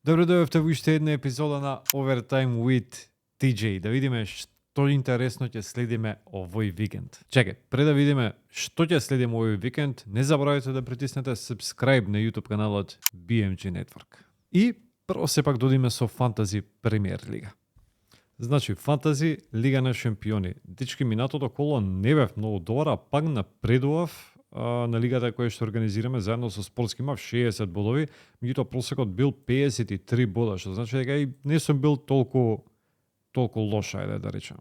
Добро дојдовте во уште една епизода на Overtime with TJ. Да видиме што интересно ќе следиме овој викенд. Чекај, пред да видиме што ќе следиме овој викенд, не заборавајте да притиснете subscribe на YouTube каналот BMG Network. И прво сепак додиме со Фантази Премиер Лига. Значи, Фантази Лига на шампиони. Дечки, минатото коло не бев многу добар, а пак напредував на лигата која што организираме заедно со Спортски, имав 60 бодови, меѓутоа просекот бил 53 бода, што значи дека и не сум бил толку лош, ајде да речеме.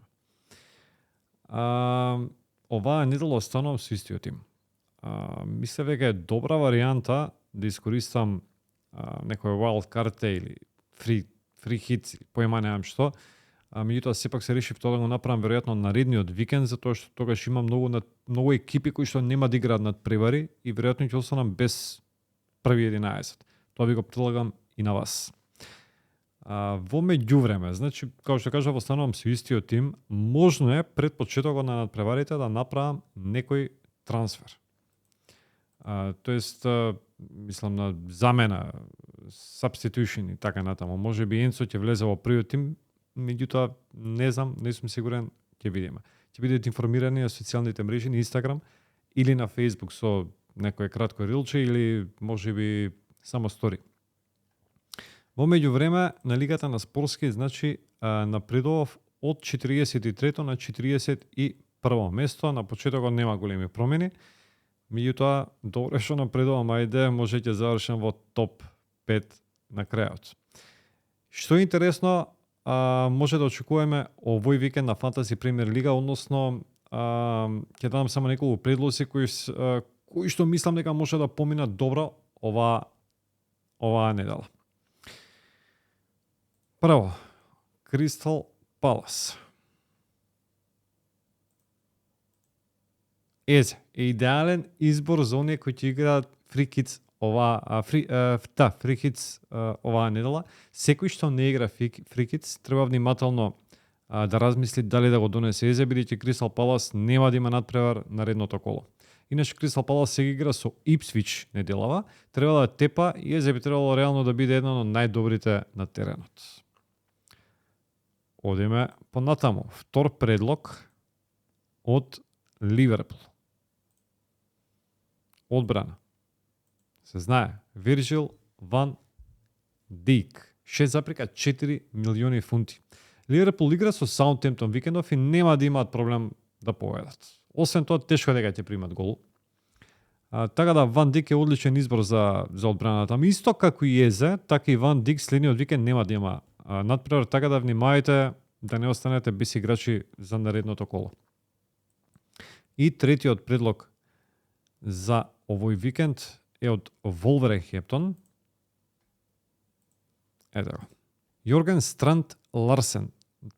Оваа недела останувам со истиот тим. Мислев дека е добра варијанта да искористам некој wild card или free hits, поема немам што. Меѓутоа сепак се решив тоа да го направам веројатно наредниот викенд, затоа што тогаш има многу екипи кои што нема да играат над превари и веројатно ќе останам без први 11. Тоа ви го предлагам и на вас. Во меѓувреме, значи, како што кажав, останувам со истиот тим, можно е пред почетокот на надпреварите да направам некој трансфер. Тоест, мислам на замена, substitution и така натаму. Може би Енцо ќе влезе во првиот тим, меѓутоа не знам, не сум сигурен, ќе видиме. Ќе бидете информирани на социјалните мрежи, на Инстаграм или на Фејсбук со некое кратко рилче или можеби само стори. Во меѓувреме на лигата на Спортски, значи, напредував од 43-то на 41-во место, на почетокот нема големи промени. Меѓутоа, добро што напредувам, ајде, може ќе завршам во топ 5 на крајот. Што е интересно, може да очекуваме овој викенд на Фантази Премиер Лига, односно ќе дадам само неколку предлози кои што мислам дека може да поминат добро оваа недела. Прво, Кристал Палас. Е идеален избор за оние кои ќе играат free hits оваа недела. Секој што не игра free hits треба внимателно да размисли дали да го донесе Езе, бидејќи Кристал Палас нема да има надпревар наредното коло. Иначе Кристал Палас сега игра со Ипсвич неделава, треба да тепа и Езе би требало реално да биде еден од најдобрите на теренот. Одиме понатаму. Втор предлог од Ливерпул. Одбрана. Се знае, Вирджил ван Дик, 6,4 милиони фунти. Ливерпул игра со Саутгемптон викендов и нема да имаат проблем да победат. Освен тоа, тешко дека ќе примат гол. Така да Ван Дик е одличен избор за одбраната. Исто како и Езе, така и Ван Дик следниот викенд нема да има надпревар, така да внимавајте да не останете без играчи за наредното коло. И третиот предлог за овој викенд е од Волверхемптон. Ето го. Јорген Странд Ларсен,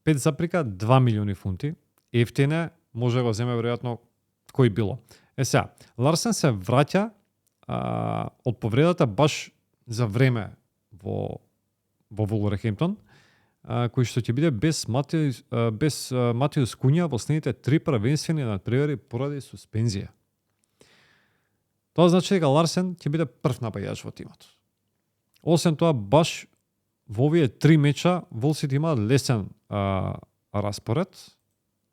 5,2 милиони фунти. Ефтине, може да го земе веројатно кој било. Сега, Ларсен се враќа од повредата баш за време во Волверхемптон, кој што ќе биде без Матиус Куња во следните 3 првенствени надпревари поради суспензија. Тоа значи дека Ларсен ќе биде прв напаѓач во тимот. Освен тоа, баш во овие 3 меча Волсите имаат лесен распоред.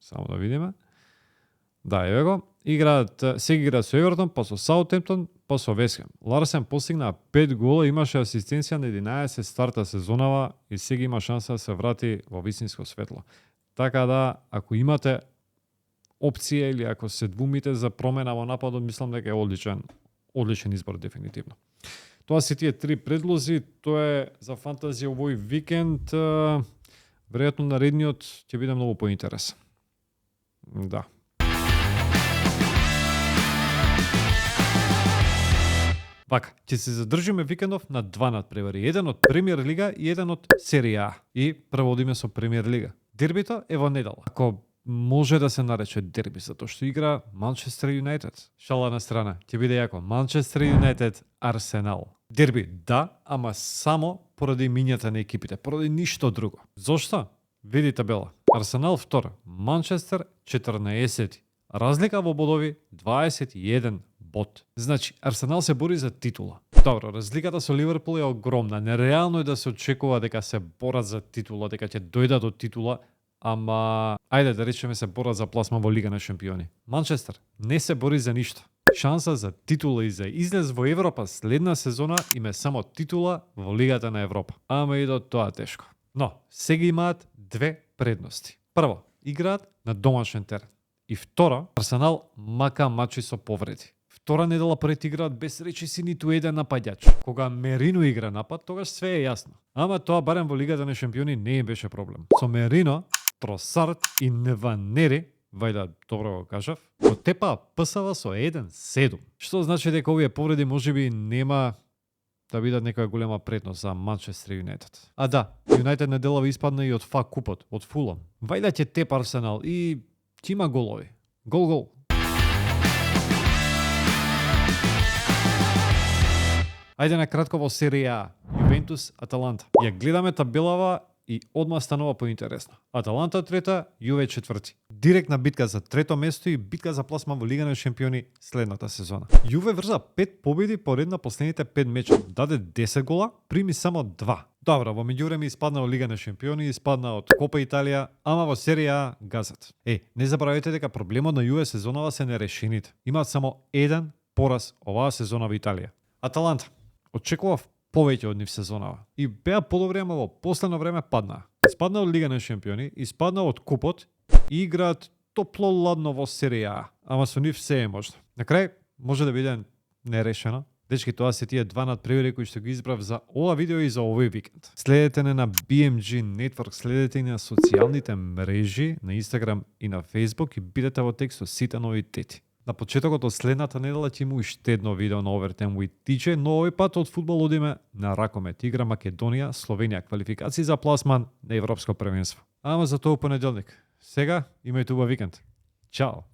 Само да видиме. Да, еве го. Сега играат со Евертон, па со Саутгемптон, па со Вест Хем. Ларсен постигна 5 гола, имаше асистенција на 11 старта сезонава и сега има шанса да се врати во вистинско светло. Така да, ако имате опција или ако се двумите за промена во нападот, мислам дека е одличен избор дефинитивно. Тоа се тие 3 предлози, тоа е за фантази овој викенд. Веројатно наредниот ќе биде многу поинтересен. Да. Вака, ќе се задржиме викендов на 2 надпревари. Еден од Премиер Лига и еден од Серија А. И преводиме со Премиер Лига. Дербито е во недела. Ако може да се нарече дерби, затоа што игра Манчестер Юнајтед. Шала на страна, ќе биде јако. Манчестер Юнајтед Арсенал. Дерби, да, ама само поради минјата на екипите, поради ништо друго. Зошто? Види табела. Арсенал втор, Манчестер 14. Разлика во бодови 21 бод. Значи, Арсенал се бори за титула. Добро, разликата со Ливерпул е огромна. Нереално е да се очекува дека се борат за титула, дека ќе дојдат до титула, ама ајде да речеме се борат за пласма во Лига на шампиони. Манчестер не се бори за ништо. Шанса за титула и за излез во Европа следна сезона им е само титула во Лигата на Европа. Ама и до тоа тешко. Но, сега имаат две предности. Прво, играат на домашен терен. И второ, Арсенал мака мачи со повреди. Втора недела пред играат без речиси ниту еден нападјач. Кога Мерино игра напад, тогаш све е јасно. Ама тоа барем во Лигата на шампиони не им беше проблем. Со Мерино, Тросард и Нванери, вајда добро го кажав, го тепаа ПСВ со 1-7. Што значи дека овие повреди можеби нема да бидат некоја голема предност за Манчестер Юнайтед. А да, Юнайтед неделава испадна и од ФА купот, од Фулам. Вајда ќе тепа Арсенал и ќе има голови. Гол. Ајде на кратко во серија А. Ювентус Аталанта. Ја гледаме табелава и одма станува поинтересно. Аталанта трета, Јуве четврти. Директна битка за трето место и битка за пласма во Лига на шампиони следната сезона. Јуве врза 5 победи поред на последните 5 меча. Даде 10 гола, прими само 2. Добро, во меѓувреме испадна во Лига на шампиони, испадна од Копа Италија, ама во серија А газат. Не забравяйте дека проблемот на Јуве сезонава се нерешените. Имаат само еден пораз оваа сезона во Италија. Аталанта очекував повеќе од нив сезонава. И беа подобри, ама во последно време паднаа. Испадна од Лига на шампиони, испадна од купот и играат топло-ладно во серија А. Ама со нив се е можно. На крај може да биде нерешено. Дечки, тоа се тие два надпревари кои што ги избрав за ова видео и за овој викенд. Следете не на BMG Network, следете и на социјалните мрежи, на Instagram и на Facebook и бидете во текст со сите новитети. На почетокот од следната недела ќе има уште едно видео на Overtime with DJ, но овој пат од фудбал одиме на ракомет. Игра Македонија, Словенија, квалификации за пласман на Европско првенство. Ама за тоа понеделник. Сега имајте убав викенд. Чао!